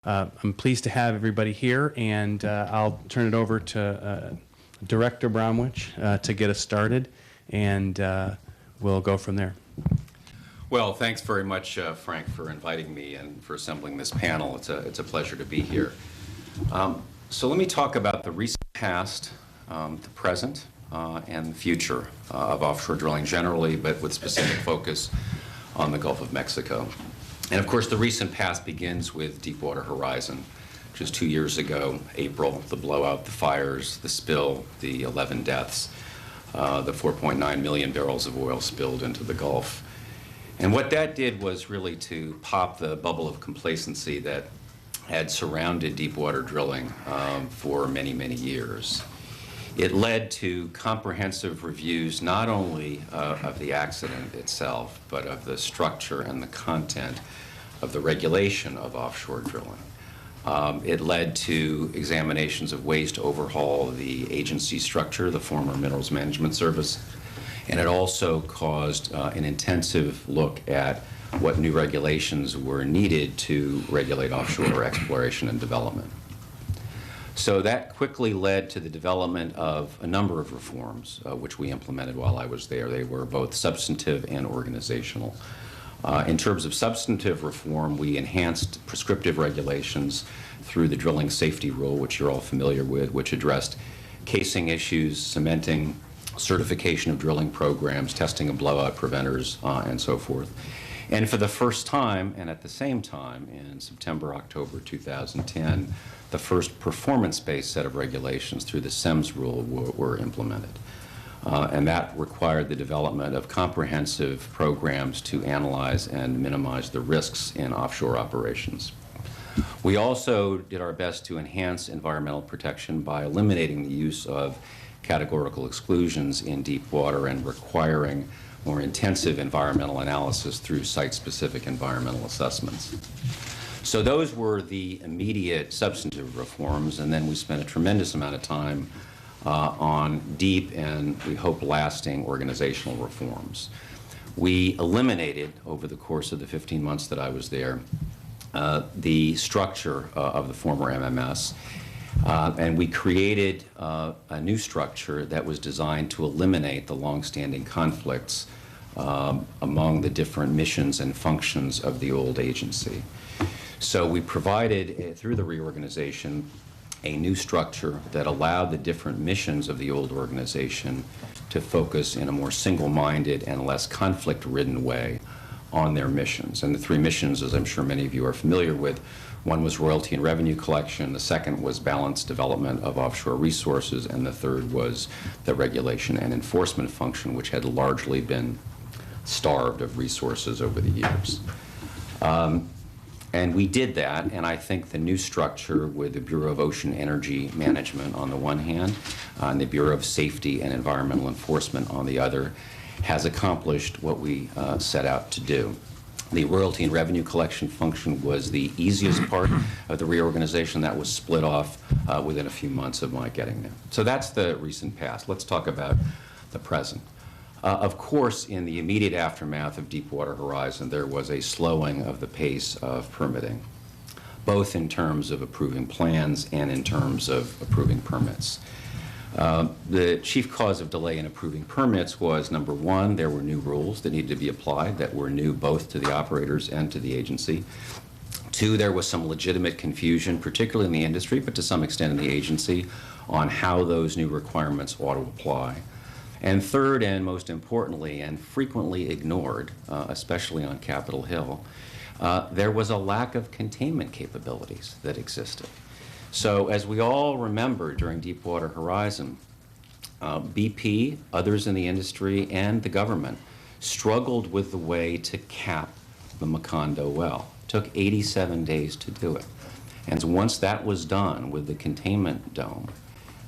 I'm pleased to have everybody here, and I'll turn it over to Director Bromwich to get us started, and we'll go from there. Well, thanks very much, Frank, for inviting me and for assembling this panel. It's a pleasure to be here. So let me talk about the recent past, the present, and the future of offshore drilling generally, but with specific focus on the Gulf of Mexico. And of course, the recent past begins with Deepwater Horizon, which was 2 years ago, April, the blowout, the fires, the spill, the 11 deaths, the 4.9 million barrels of oil spilled into the Gulf. And what that did was really to pop the bubble of complacency that had surrounded deepwater drilling for many, many years. It led to comprehensive reviews not only of the accident itself, but of the structure and the content of the regulation of offshore drilling. It led to examinations of ways to overhaul the agency structure, the former Minerals Management Service, and it also caused an intensive look at what new regulations were needed to regulate offshore exploration and development. So that quickly led to the development of a number of reforms, which we implemented while I was there. They were both substantive and organizational. In terms of substantive reform, we enhanced prescriptive regulations through the Drilling Safety Rule, which you're all familiar with, which addressed casing issues, cementing, certification of drilling programs, testing of blowout preventers, and so forth. And for the first time, and at the same time, in September, October 2010, the first performance-based set of regulations through the SEMS rule were implemented. And that required the development of comprehensive programs to analyze and minimize the risks in offshore operations. We also did our best to enhance environmental protection by eliminating the use of categorical exclusions in deep water and requiring more intensive environmental analysis through site-specific environmental assessments. So those were the immediate substantive reforms, and then we spent a tremendous amount of time on deep and, we hope, lasting organizational reforms. We eliminated, over the course of the 15 months that I was there, the structure of the former MMS, and we created a new structure that was designed to eliminate the longstanding conflicts among the different missions and functions of the old agency. So we provided, through the reorganization, a new structure that allowed the different missions of the old organization to focus in a more single-minded and less conflict-ridden way on their missions. And the three missions, as I'm sure many of you are familiar with, one was royalty and revenue collection, the second was balanced development of offshore resources, and the third was the regulation and enforcement function, which had largely been starved of resources over the years. And we did that, and I think the new structure with the Bureau of Ocean Energy Management on the one hand, and the Bureau of Safety and Environmental Enforcement on the other, has accomplished what we set out to do. The royalty and revenue collection function was the easiest part of the reorganization. That was split off within a few months of my getting there. So that's the recent past. Let's talk about the present. Of course, in the immediate aftermath of Deepwater Horizon, there was a slowing of the pace of permitting, both in terms of approving plans and in terms of approving permits. The chief cause of delay in approving permits was, number one, there were new rules that needed to be applied that were new both to the operators and to the agency. Two, there was some legitimate confusion, particularly in the industry, but to some extent in the agency, on how those new requirements ought to apply. And third, and most importantly, and frequently ignored, especially on Capitol Hill, there was a lack of containment capabilities that existed. So as we all remember during Deepwater Horizon, BP, others in the industry, and the government struggled with the way to cap the Macondo well. It took 87 days to do it. And once that was done with the containment dome,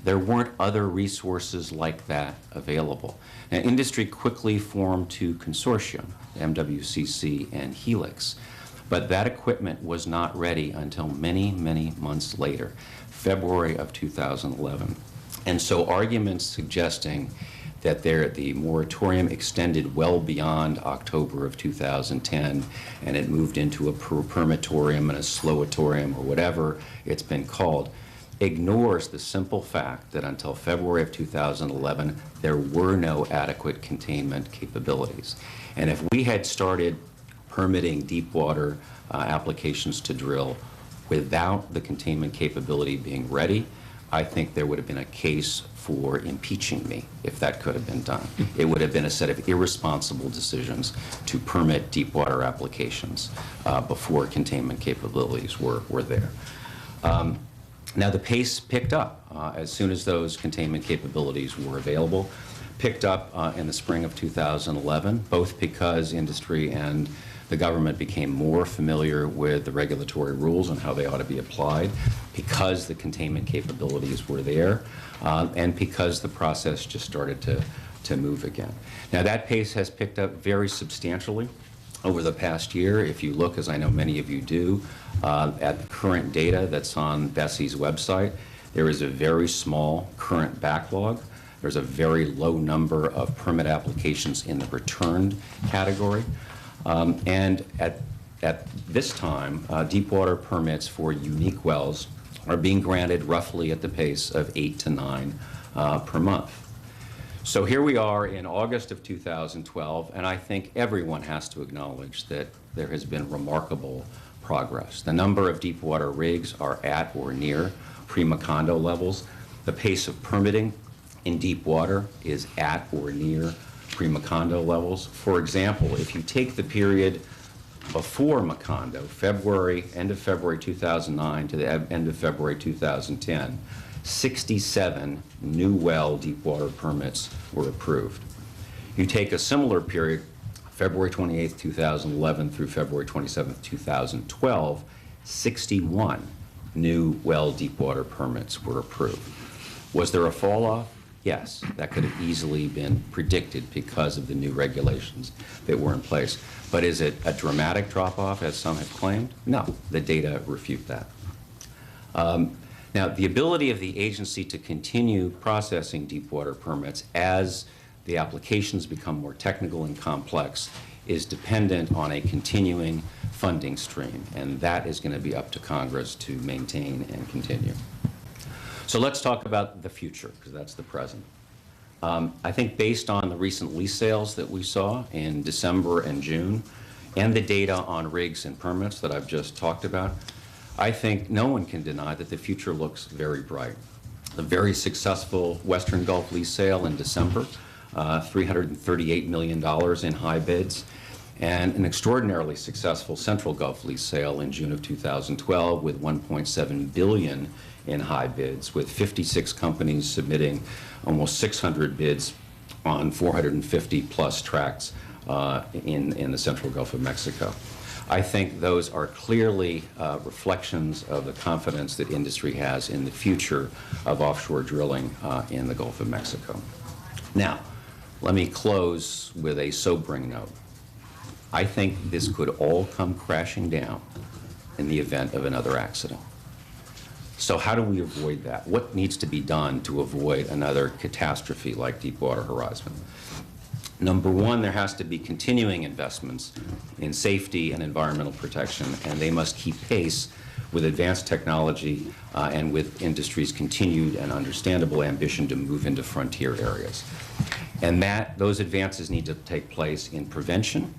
there weren't other resources like that available. Now, industry quickly formed two consortia, MWCC and Helix, but that equipment was not ready until many, many months later, February of 2011. And so arguments suggesting that the moratorium extended well beyond October of 2010, and it moved into a permitorium and a slowatorium, or whatever it's been called, ignores the simple fact that until February of 2011, there were no adequate containment capabilities. And if we had started permitting deep water applications to drill without the containment capability being ready, I think there would have been a case for impeaching me if that could have been done. It would have been a set of irresponsible decisions to permit deep water applications before containment capabilities were there. Now the pace picked up as soon as those containment capabilities were available, picked up in the spring of 2011, both because industry and the government became more familiar with the regulatory rules and how they ought to be applied, because the containment capabilities were there, and because the process just started to move again. Now that pace has picked up very substantially over the past year. If you look, as I know many of you do, at the current data that's on Bessie's website, there is a very small current backlog. There's a very low number of permit applications in the returned category. And at this time, deep water permits for unique wells are being granted roughly at the pace of 8 to 9 per month. So here we are in August of 2012, and I think everyone has to acknowledge that there has been remarkable progress. The number of deep water rigs are at or near pre-Macondo levels. The pace of permitting in deep water is at or near pre-Macondo levels. For example, if you take the period before Macondo, end of February 2009 to the end of February 2010, 67 new well deep water permits were approved. You take a similar period, February 28, 2011 through February 27, 2012, 61 new well deep water permits were approved. Was there a fall off? Yes, that could have easily been predicted because of the new regulations that were in place. But is it a dramatic drop-off, as some have claimed? No, the data refute that. Now, the ability of the agency to continue processing deep water permits as the applications become more technical and complex is dependent on a continuing funding stream, and that is going to be up to Congress to maintain and continue. So let's talk about the future, because that's the present. I think based on the recent lease sales that we saw in December and June, and the data on rigs and permits that I've just talked about, I think no one can deny that the future looks very bright. A very successful Western Gulf lease sale in December, $338 million in high bids, and an extraordinarily successful Central Gulf lease sale in June of 2012 with $1.7 billion in high bids, with 56 companies submitting almost 600 bids on 450 plus tracts in the Central Gulf of Mexico. I think those are clearly reflections of the confidence that industry has in the future of offshore drilling in the Gulf of Mexico. Now, let me close with a sobering note. I think this could all come crashing down in the event of another accident. So how do we avoid that? What needs to be done to avoid another catastrophe like Deepwater Horizon? Number one, there has to be continuing investments in safety and environmental protection, and they must keep pace with advanced technology and with industry's continued and understandable ambition to move into frontier areas. And those advances need to take place in prevention,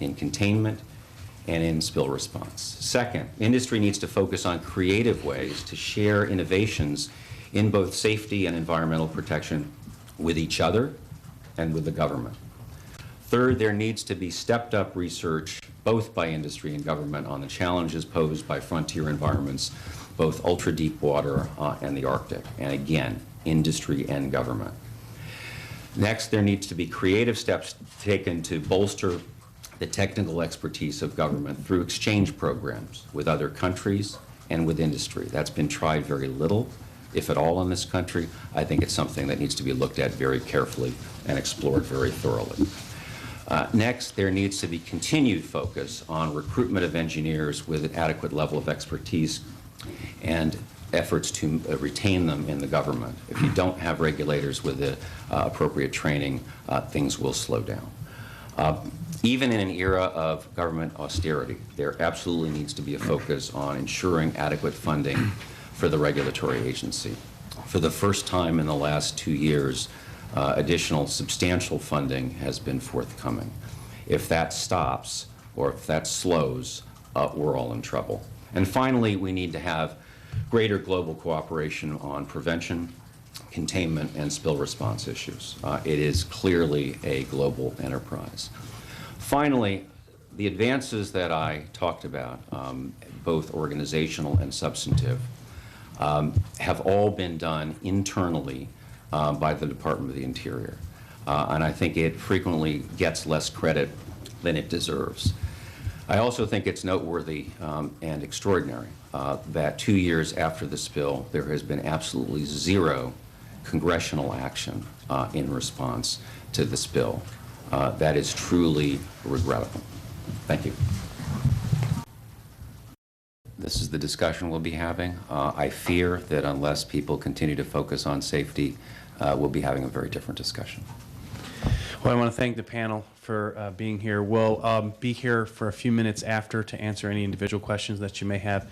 in containment, and in spill response. Second, industry needs to focus on creative ways to share innovations in both safety and environmental protection with each other and with the government. Third, there needs to be stepped-up research, both by industry and government, on the challenges posed by frontier environments, both ultra-deep water and the Arctic. And again, industry and government. Next, there needs to be creative steps taken to bolster the technical expertise of government through exchange programs with other countries and with industry. That's been tried very little, if at all, in this country. I think it's something that needs to be looked at very carefully and explored very thoroughly. Next, there needs to be continued focus on recruitment of engineers with an adequate level of expertise and efforts to retain them in the government. If you don't have regulators with the appropriate training, things will slow down. Even in an era of government austerity, there absolutely needs to be a focus on ensuring adequate funding for the regulatory agency. For the first time in the last 2 years, additional substantial funding has been forthcoming. If that stops or if that slows, we're all in trouble. And finally, we need to have greater global cooperation on prevention, containment, and spill response issues. It is clearly a global enterprise. Finally, the advances that I talked about, both organizational and substantive, have all been done internally by the Department of the Interior. And I think it frequently gets less credit than it deserves. I also think it's noteworthy and extraordinary that 2 years after the spill, there has been absolutely zero congressional action in response to the spill. That is truly regrettable. Thank you. This is the discussion we'll be having. I fear that unless people continue to focus on safety, we'll be having a very different discussion. Well, I want to thank the panel for being here. We'll be here for a few minutes after to answer any individual questions that you may have.